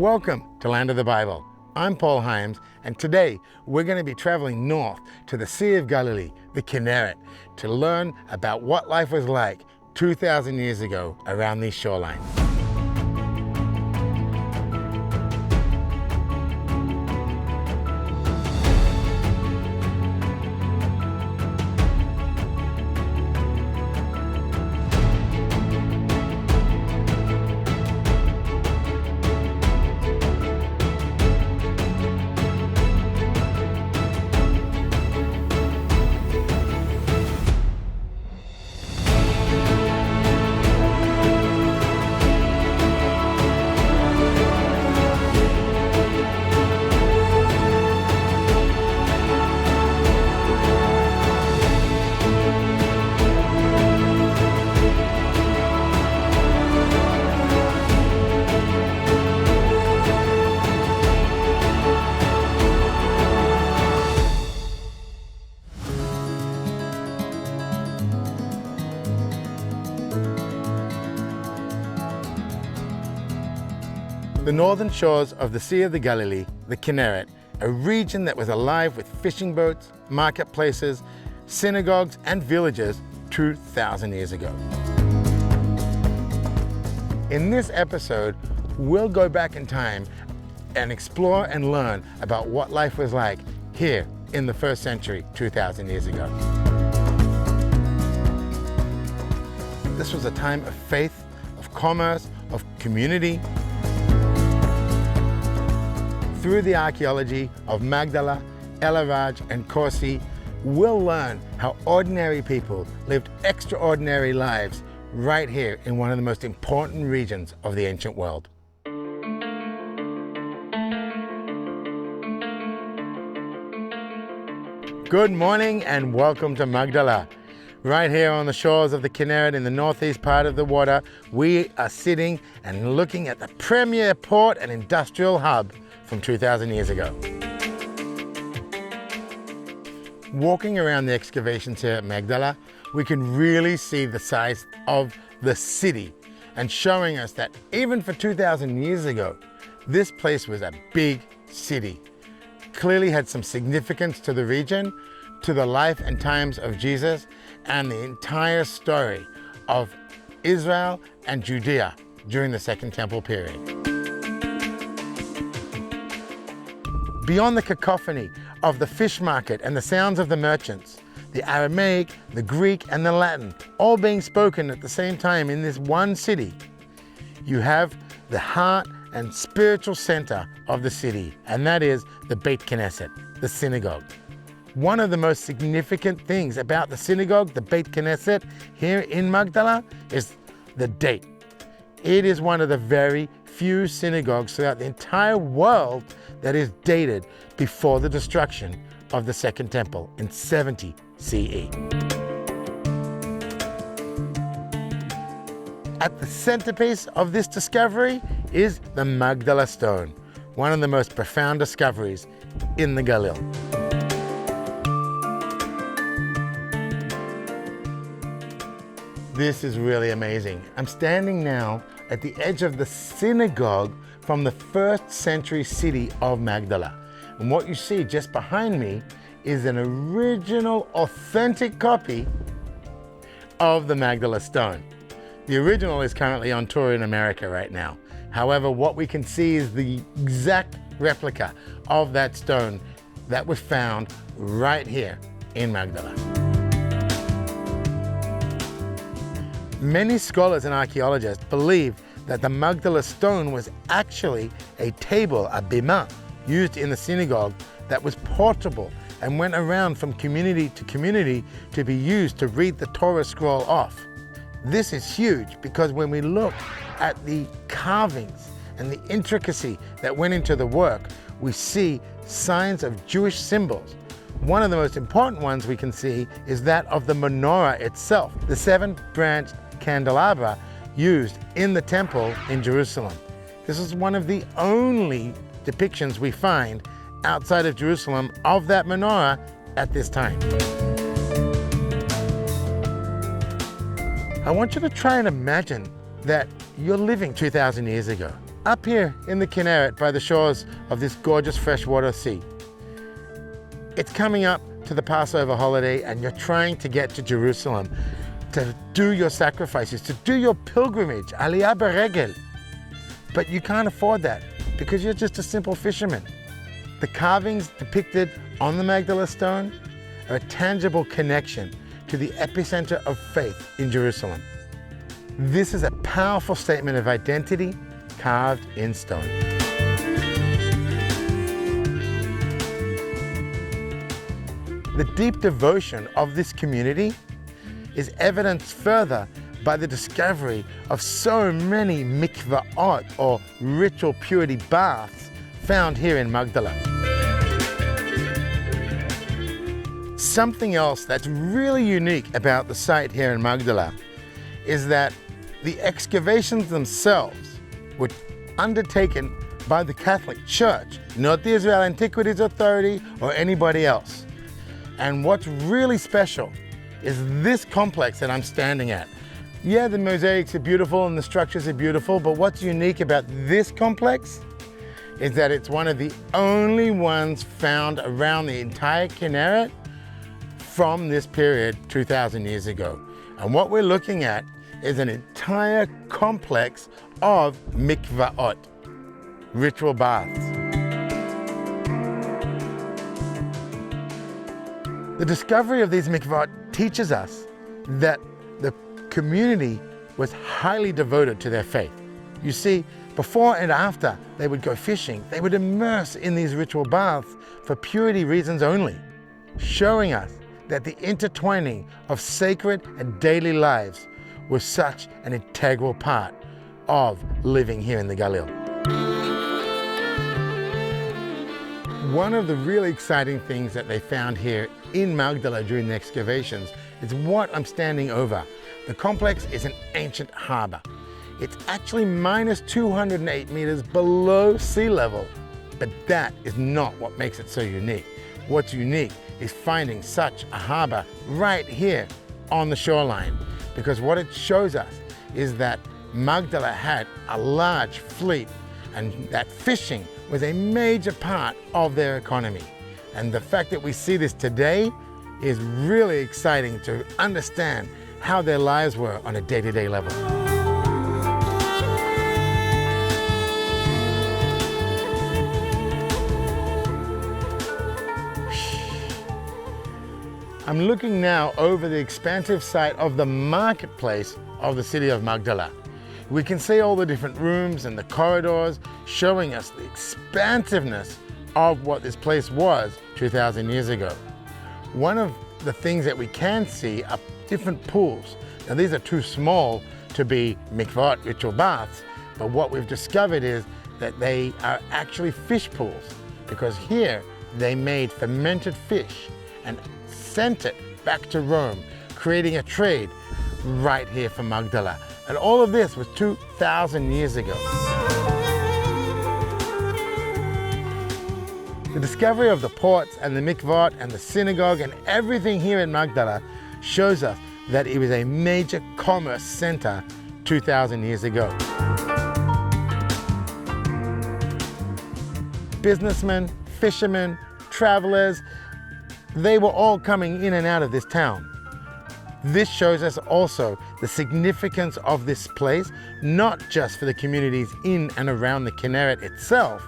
Welcome to Land of the Bible. I'm Paul Himes, and today we're going to be traveling north to the Sea of Galilee, the Kinneret, to learn about what life was like 2,000 years ago around these shorelines. The northern shores of the Sea of the Galilee, the Kinneret, a region that was alive with fishing boats, marketplaces, synagogues, and villages 2,000 years ago. In this episode, we'll go back in time and explore and learn about what life was like here in the first century, 2,000 years ago. This was a time of faith, of commerce, of community. Through the archaeology of Magdala, Araj, and Kursi, we'll learn how ordinary people lived extraordinary lives right here in one of the most important regions of the ancient world. Good morning and welcome to Magdala. Right here on the shores of the Kinneret in the northeast part of the water, we are sitting and looking at the premier port and industrial hub from 2,000 years ago. Walking around the excavations here at Magdala, we can really see the size of the city and showing us that even for 2,000 years ago, this place was a big city. Clearly had some significance to the region, to the life and times of Jesus, and the entire story of Israel and Judea during the Second Temple period. Beyond the cacophony of the fish market and the sounds of the merchants, the Aramaic, the Greek, and the Latin, all being spoken at the same time in this one city, you have the heart and spiritual center of the city, and that is the Beit Knesset, the synagogue. One of the most significant things about the synagogue, the Beit Knesset, here in Magdala, is the date. It is one of the very few synagogues throughout the entire world that is dated before the destruction of the Second Temple in 70 CE. At the centerpiece of this discovery is the Magdala stone, one of the most profound discoveries in the Galilee. This is really amazing. I'm standing now at the edge of the synagogue from the first century city of Magdala. And what you see just behind me is an original, authentic copy of the Magdala stone. The original is currently on tour in America right now. However, what we can see is the exact replica of that stone that was found right here in Magdala. Many scholars and archaeologists believe that the Magdala stone was actually a table, a bima, used in the synagogue that was portable and went around from community to community to be used to read the Torah scroll off. This is huge because when we look at the carvings and the intricacy that went into the work, we see signs of Jewish symbols. One of the most important ones we can see is that of the menorah itself, the 7-branched candelabra used in the temple in Jerusalem. This is one of the only depictions we find outside of Jerusalem of that menorah at this time. I want you to try and imagine that you're living 2,000 years ago. up here in the Kinneret by the shores of this gorgeous freshwater sea. It's coming up to the Passover holiday and you're trying to get to Jerusalem to do your sacrifices, to do your pilgrimage, Aliyah Beregel. But you can't afford that because you're just a simple fisherman. The carvings depicted on the Magdala stone are a tangible connection to the epicenter of faith in Jerusalem. This is a powerful statement of identity carved in stone. The deep devotion of this community is evidenced further by the discovery of so many mikvaot, or ritual purity baths, found here in Magdala. Something else that's really unique about the site here in Magdala is that the excavations themselves were undertaken by the Catholic Church, not the Israel Antiquities Authority or anybody else. And what's really special is this complex that I'm standing at. Yeah, the mosaics are beautiful and the structures are beautiful, but what's unique about this complex is that it's one of the only ones found around the entire Kinneret from this period 2,000 years ago. And what we're looking at is an entire complex of mikvaot, ritual baths. The discovery of these mikvaot teaches us that the community was highly devoted to their faith. You see, before and after they would go fishing, they would immerse in these ritual baths for purity reasons only, showing us that the intertwining of sacred and daily lives was such an integral part of living here in the Galil. One of the really exciting things that they found here in Magdala during the excavations is what I'm standing over. The complex is an ancient harbor. It's actually minus 208 meters below sea level, but that is not what makes it so unique. What's unique is finding such a harbor right here on the shoreline, because what it shows us is that Magdala had a large fleet and that fishing was a major part of their economy. And the fact that we see this today is really exciting to understand how their lives were on a day-to-day level. I'm looking now over the expansive site of the marketplace of the city of Magdala. We can see all the different rooms and the corridors showing us the expansiveness of what this place was 2,000 years ago. One of the things that we can see are different pools. Now these are too small to be mikvaot, ritual baths, but what we've discovered is that they are actually fish pools, because here they made fermented fish and sent it back to Rome, creating a trade right here from Magdala. And all of this was 2,000 years ago. The discovery of the ports and the mikvaot and the synagogue and everything here in Magdala shows us that it was a major commerce center 2,000 years ago. Businessmen, fishermen, travelers, they were all coming in and out of this town. This shows us also the significance of this place, not just for the communities in and around the Kinneret itself,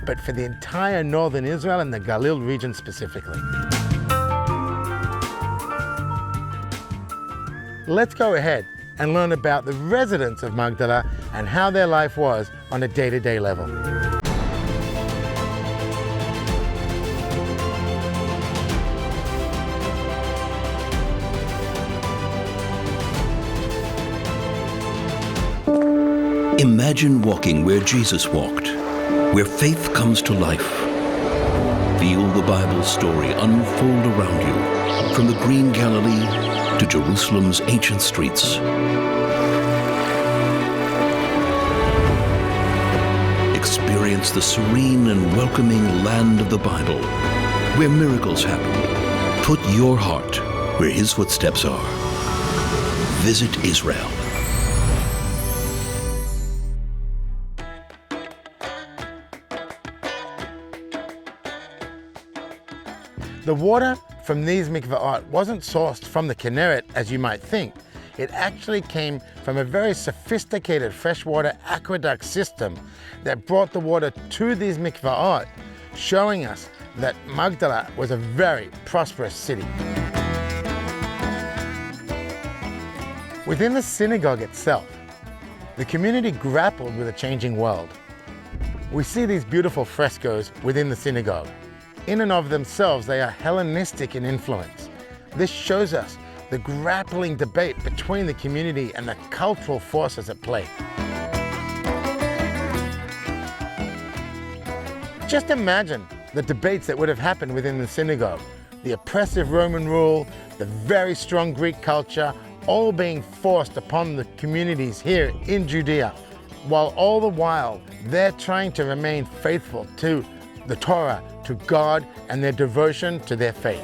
but for the entire northern Israel and the Galil region specifically. Let's go ahead and learn about the residents of Magdala and how their life was on a day-to-day level. Imagine walking where Jesus walked, where faith comes to life. Feel the Bible story unfold around you, from the green Galilee to Jerusalem's ancient streets. Experience the serene and welcoming land of the Bible, where miracles happen. Put your heart where His footsteps are. Visit Israel. The water from these mikvaot wasn't sourced from the Kinneret as you might think. It actually came from a very sophisticated freshwater aqueduct system that brought the water to these mikvaot, showing us that Magdala was a very prosperous city. Within the synagogue itself, the community grappled with a changing world. We see these beautiful frescoes within the synagogue. In and of themselves, they are Hellenistic in influence. This shows us the grappling debate between the community and the cultural forces at play. Just imagine the debates that would have happened within the synagogue. The oppressive Roman rule, the very strong Greek culture, all being forced upon the communities here in Judea, while all the while they're trying to remain faithful to the Torah, to God, and their devotion to their faith.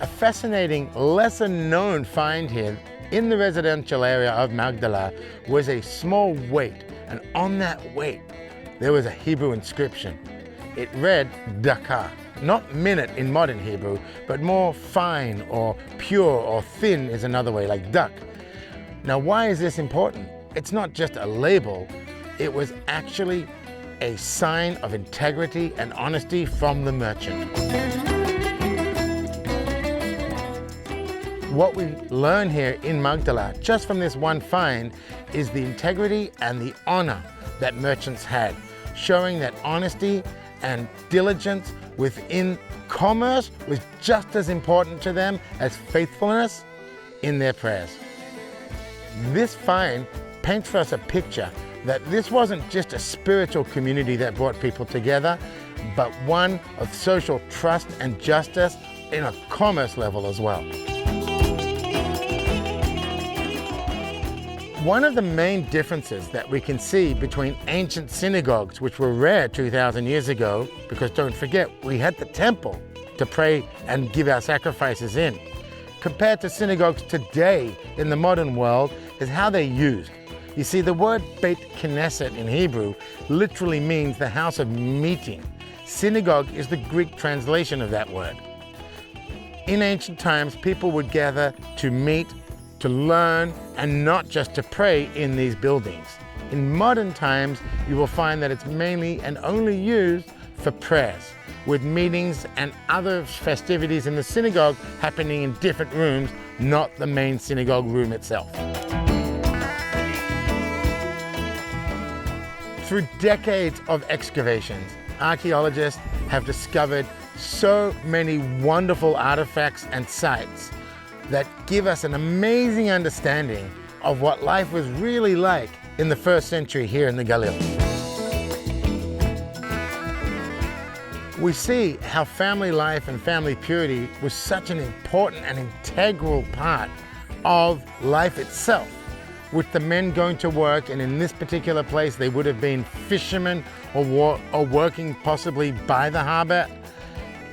A fascinating, lesser-known find here in the residential area of Magdala was a small weight, and on that weight there was a Hebrew inscription. It read "Daka," not minute in modern Hebrew, but more fine or pure or thin is another way, like duck. Now, why is this important? It's not just a label, it was actually a sign of integrity and honesty from the merchant. What we learn here in Magdala, just from this one find, is the integrity and the honor that merchants had, showing that honesty and diligence within commerce was just as important to them as faithfulness in their prayers. This find paints for us a picture that this wasn't just a spiritual community that brought people together, but one of social trust and justice in a commerce level as well. One of the main differences that we can see between ancient synagogues, which were rare 2,000 years ago, because don't forget, we had the temple to pray and give our sacrifices in, compared to synagogues today in the modern world, is how they're used. You see, the word Beit Knesset in Hebrew literally means the house of meeting. Synagogue is the Greek translation of that word. In ancient times, people would gather to meet, to learn, and not just to pray in these buildings. In modern times, you will find that it's mainly and only used for prayers, with meetings and other festivities in the synagogue happening in different rooms, not the main synagogue room itself. Through decades of excavations, archaeologists have discovered so many wonderful artifacts and sites that give us an amazing understanding of what life was really like in the first century here in the Galilee. We see how family life and family purity was such an important and integral part of life itself, with the men going to work, and in this particular place they would have been fishermen or working possibly by the harbor.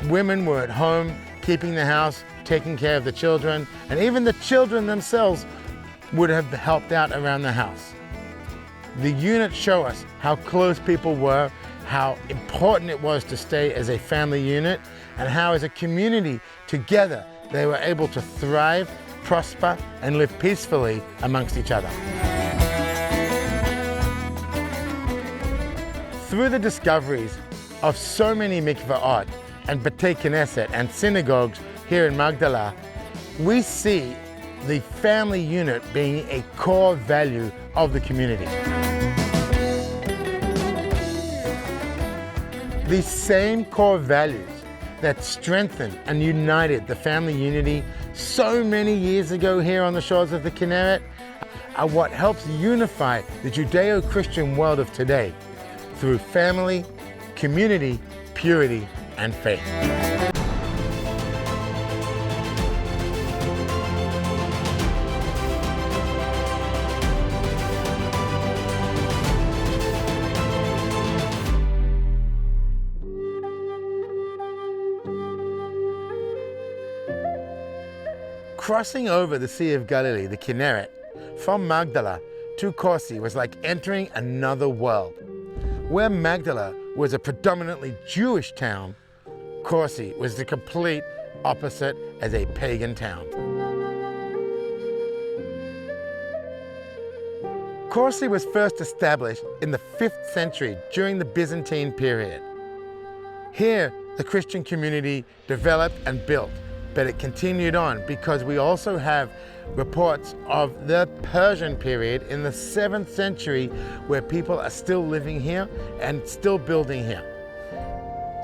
Women were at home, keeping the house, taking care of the children, and even the children themselves would have helped out around the house. The units show us how close people were, how important it was to stay as a family unit, and how as a community together they were able to thrive, prosper, and live peacefully amongst each other. Through the discoveries of so many mikvaot and Beit Knesset and synagogues here in Magdala, we see the family unit being a core value of the community. These same core values that strengthened and united the family unity so many years ago here on the shores of the Kinneret are what helps unify the Judeo-Christian world of today through family, community, purity, and faith. Crossing over the Sea of Galilee, the Kinneret, from Magdala to Kursi was like entering another world. Where Magdala was a predominantly Jewish town, Kursi was the complete opposite as a pagan town. Kursi was first established in the 5th century during the Byzantine period. Here, the Christian community developed and built, but it continued on because we also have reports of the Persian period in the 7th century where people are still living here and still building here.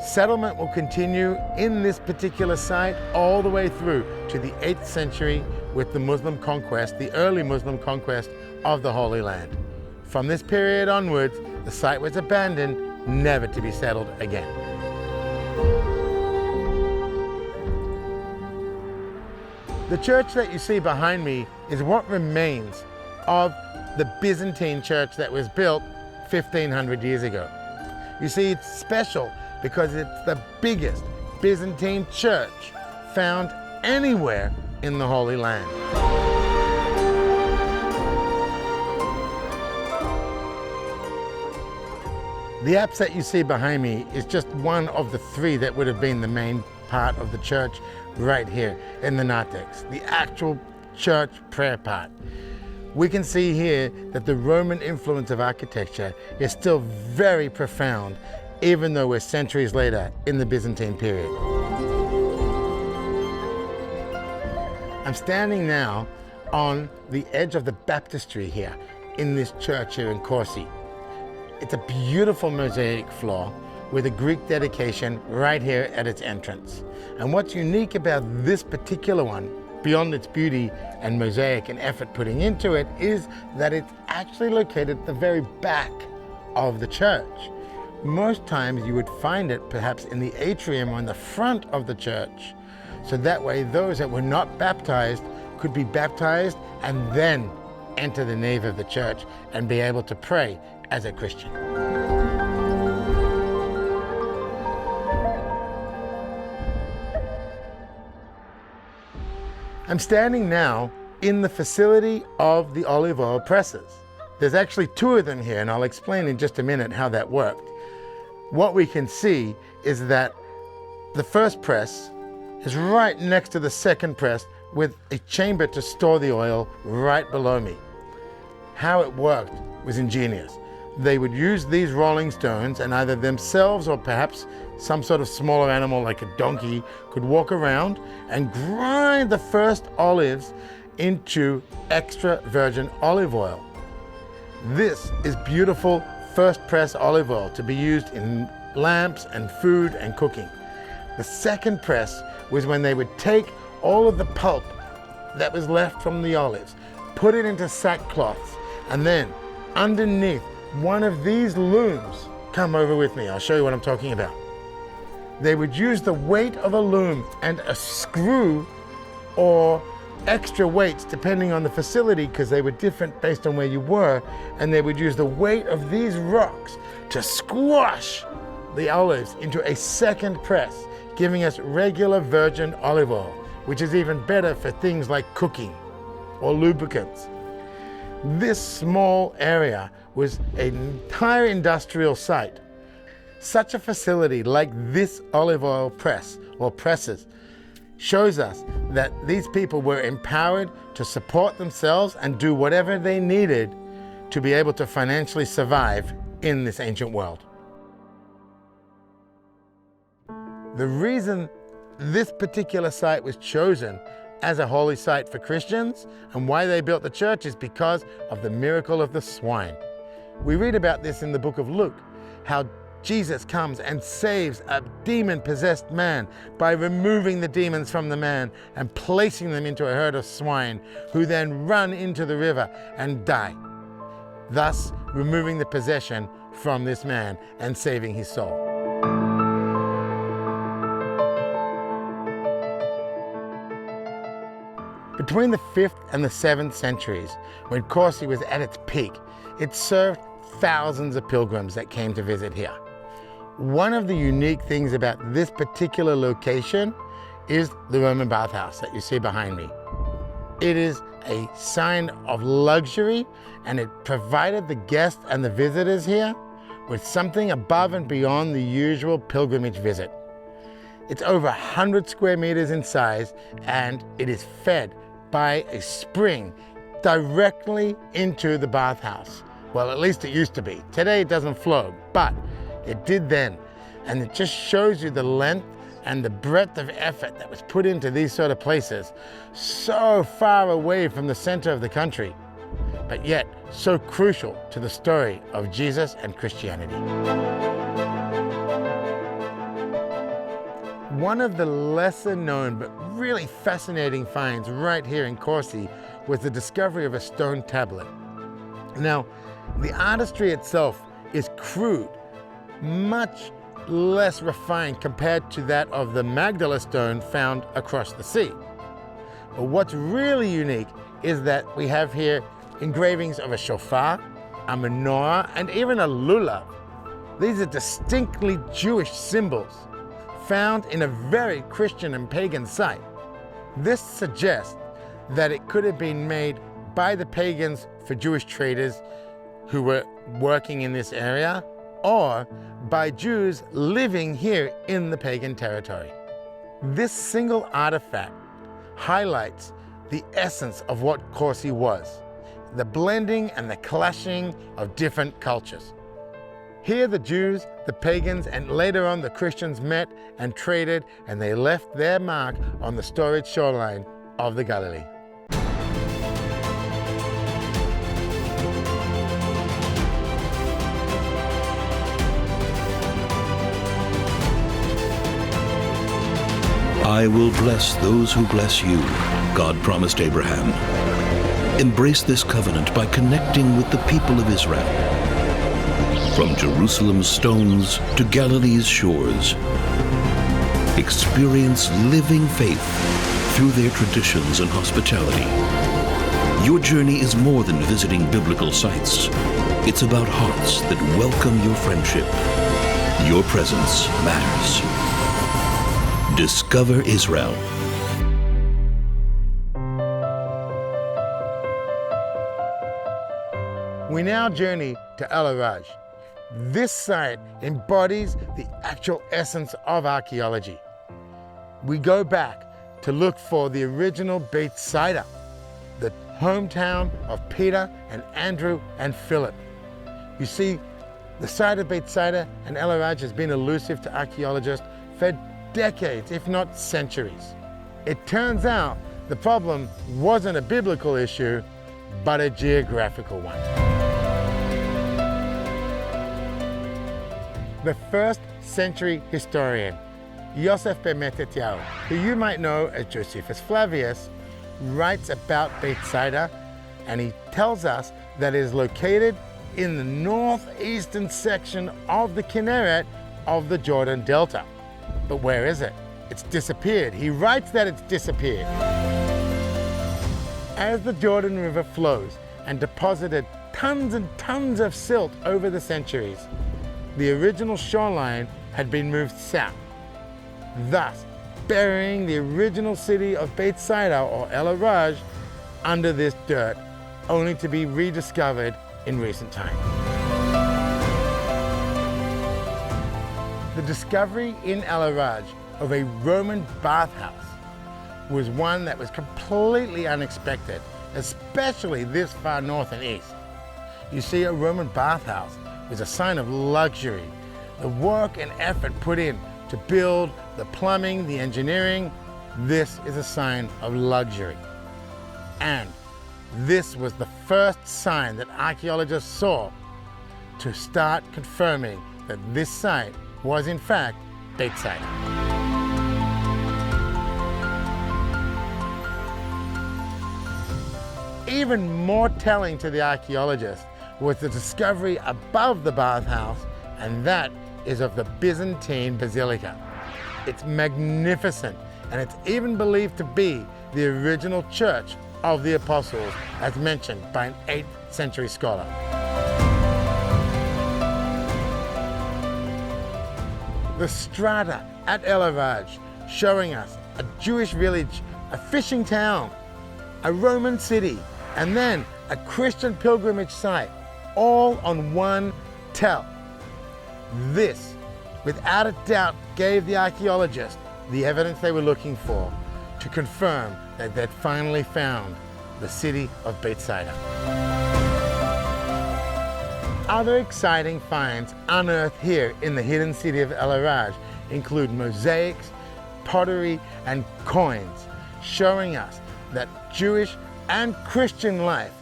Settlement will continue in this particular site all the way through to the 8th century with the Muslim conquest, the early Muslim conquest of the Holy Land. From this period onwards, the site was abandoned, never to be settled again. The church that you see behind me is what remains of the Byzantine church that was built 1,500 years ago. You see, it's special because it's the biggest Byzantine church found anywhere in the Holy Land. The apse that you see behind me is just one of the 3 that would have been the main part of the church right here in the narthex, the actual church prayer part. We can see here that the Roman influence of architecture is still very profound, even though we're centuries later in the Byzantine period. I'm standing now on the edge of the baptistry here in this church here in Kursi. It's a beautiful mosaic floor with a Greek dedication right here at its entrance. And what's unique about this particular one, beyond its beauty and mosaic and effort putting into it, is that it's actually located at the very back of the church. Most times you would find it perhaps in the atrium or in the front of the church. So that way those that were not baptized could be baptized and then enter the nave of the church and be able to pray as a Christian. I'm standing now in the facility of the olive oil presses. There's actually 2 of them here, and I'll explain in just a minute how that worked. What we can see is that the first press is right next to the second press with a chamber to store the oil right below me. How it worked was ingenious. They would use these rolling stones, and either themselves or perhaps some sort of smaller animal like a donkey could walk around and grind the first olives into extra virgin olive oil. This is beautiful first press olive oil to be used in lamps and food and cooking. The second press was when they would take all of the pulp that was left from the olives, put it into sackcloths, and then underneath one of these looms, come over with me, I'll show you what I'm talking about. They would use the weight of a loom and a screw or extra weights depending on the facility, because they were different based on where you were, and they would use the weight of these rocks to squash the olives into a second press, giving us regular virgin olive oil, which is even better for things like cooking or lubricants. This small area was an entire industrial site. Such a facility like this olive oil press or presses shows us that these people were empowered to support themselves and do whatever they needed to be able to financially survive in this ancient world. The reason this particular site was chosen as a holy site for Christians and why they built the church is because of the miracle of the swine. We read about this in the book of Luke, how Jesus comes and saves a demon-possessed man by removing the demons from the man and placing them into a herd of swine who then run into the river and die, thus removing the possession from this man and saving his soul. Between the 5th and the 7th centuries, when Kursi was at its peak, it served thousands of pilgrims that came to visit here. One of the unique things about this particular location is the Roman bathhouse that you see behind me. It is a sign of luxury, and it provided the guests and the visitors here with something above and beyond the usual pilgrimage visit. It's over 100 square meters in size, and it is fed by a spring directly into the bathhouse. Well, at least it used to be. Today it doesn't flow, but it did then. And it just shows you the length and the breadth of effort that was put into these sort of places, so far away from the center of the country, but yet so crucial to the story of Jesus and Christianity. One of the lesser known but really fascinating finds right here in Kursi was the discovery of a stone tablet. Now, the artistry itself is crude, much less refined compared to that of the Magdala stone found across the sea. But what's really unique is that we have here engravings of a shofar, a menorah, and even a lulav. These are distinctly Jewish symbols found in a very Christian and pagan site. This suggests that it could have been made by the pagans for Jewish traders who were working in this area, or by Jews living here in the pagan territory. This single artifact highlights the essence of what Kursi was, the blending and the clashing of different cultures. Here the Jews, the pagans, and later on the Christians met and traded, and they left their mark on the storied shoreline of the Galilee. I will bless those who bless you, God promised Abraham. Embrace this covenant by connecting with the people of Israel. From Jerusalem's stones to Galilee's shores, experience living faith through their traditions and hospitality. Your journey is more than visiting biblical sites. It's about hearts that welcome your friendship. Your presence matters. Discover Israel. We now journey to Araj. This site embodies the actual essence of archaeology. We go back to look for the original Beit Saida, the hometown of Peter and Andrew and Philip. You see, the site of Beit Saida and Araj has been elusive to archaeologists for decades, if not centuries. It turns out the problem wasn't a biblical issue, but a geographical one. The 1st century historian, Yosef ben Mattatyahu, who you might know as Josephus Flavius, writes about Beit Saida, and he tells us that it is located in the northeastern section of the Kinneret of the Jordan Delta. But where is it? It's disappeared. He writes that it's disappeared. As the Jordan River flows and deposited tons and tons of silt over the centuries, the original shoreline had been moved south, thus burying the original city of Beit Saida or Araj under this dirt, only to be rediscovered in recent times. The discovery in Araj of a Roman bathhouse was one that was completely unexpected, especially this far north and east. You see, a Roman bathhouse was a sign of luxury. The work and effort put in to build the plumbing, the engineering, this is a sign of luxury. And this was the first sign that archaeologists saw to start confirming that this site was in fact Beit Saida. Even more telling to the archaeologists was the discovery above the bathhouse, and that is of the Byzantine Basilica. It's magnificent, and it's even believed to be the original church of the apostles, as mentioned by an 8th century scholar. The strata at Araj showing us a Jewish village, a fishing town, a Roman city, and then a Christian pilgrimage site, all on one tell. This, without a doubt, gave the archaeologists the evidence they were looking for to confirm that they'd finally found the city of Bethsaida. Other exciting finds unearthed here in the hidden city of Araj include mosaics, pottery, and coins, showing us that Jewish and Christian life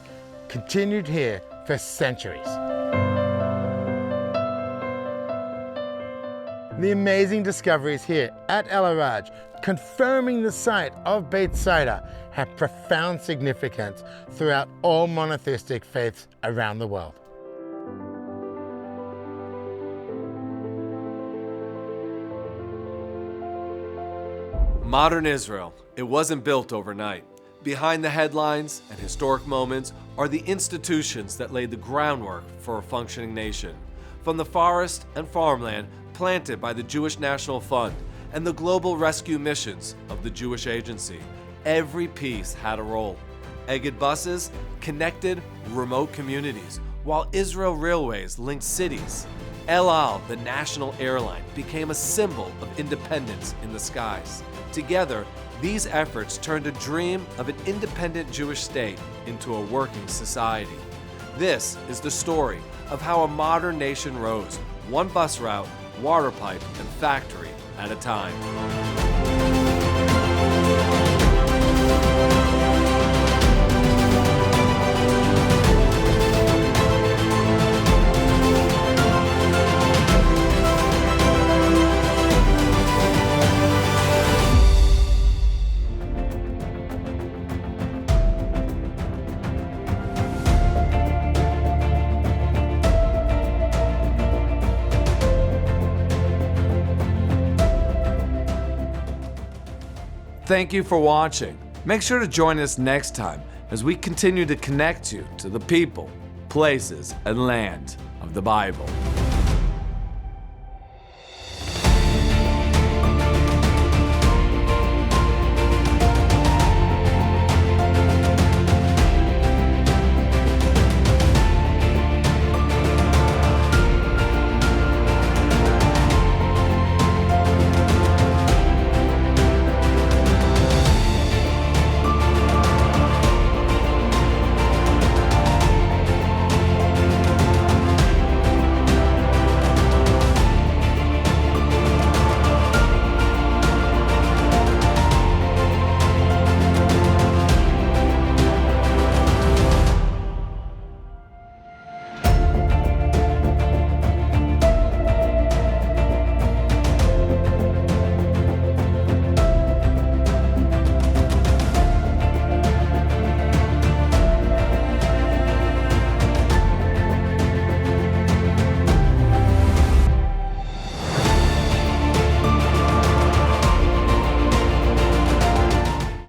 continued here for centuries. The amazing discoveries here at Araj, confirming the site of Bethsaida, have profound significance throughout all monotheistic faiths around the world. Modern Israel, it wasn't built overnight. Behind the headlines and historic moments are the institutions that laid the groundwork for a functioning nation. From the forest and farmland planted by the Jewish National Fund and the global rescue missions of the Jewish Agency, every piece had a role. Egged buses connected remote communities, while Israel Railways linked cities. El Al, the national airline, became a symbol of independence in the skies. Together, these efforts turned a dream of an independent Jewish state into a working society. This is the story of how a modern nation rose, one bus route, water pipe, and factory at a time. Thank you for watching. Make sure to join us next time as we continue to connect you to the people, places, and land of the Bible.